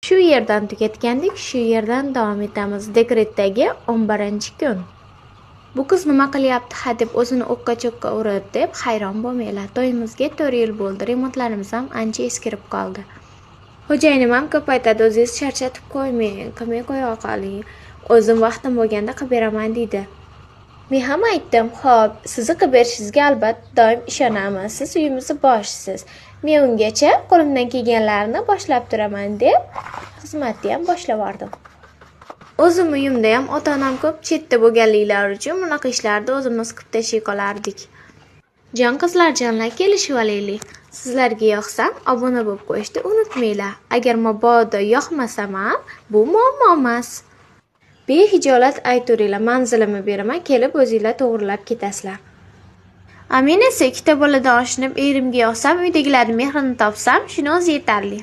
Shu yerdan tugatgandik, shu yerdan davom etamiz. Dekretdagi 11-kun. Bu qiz nima qilyapti deb o'zini o'qqa-cho'qqa uradi deb hayron bo'lmanglar. To'yimizga 4 yil bo'ldi. Remontlarimiz ham ancha eskirib qoldi. Xo'jayinim ham ko'p aytadi, o'zingiz charchatib qo'ymang, qilmay qo'ya qoling. O'zim vaqtim bo'lganda qilib beraman deydi. Men ham aytdim, "Xo'p, sizni qilib berishingizga albatta doim ishonaman. Siz uyimizni boshisiz. Men ungacha qo'limdan kelganlarini boshlab turaman" deb xizmatni ham boshlab yubordim. O'zim uyimda ham ota-onam ko'p chetda bo'lganliklari uchun bunaqa ishlarni o'zimiz qilib tashlay qolardik. Jon qizlar, jonlar, kelishib olaylik. Sizlarga yoqsam obuna bo'lib qo'yishni unutmanglar. Agar mabodo yoqmasam ham bu muammo emas. Behijolat aytaveringlar, manzilimni beraman, kelib o'zinglar to'g'rilab ketasizlar. Men esa ikkita boladan oshnib, erimga yoqsam, uydagilarning mehrini topsam, shuni o'zi yetarli.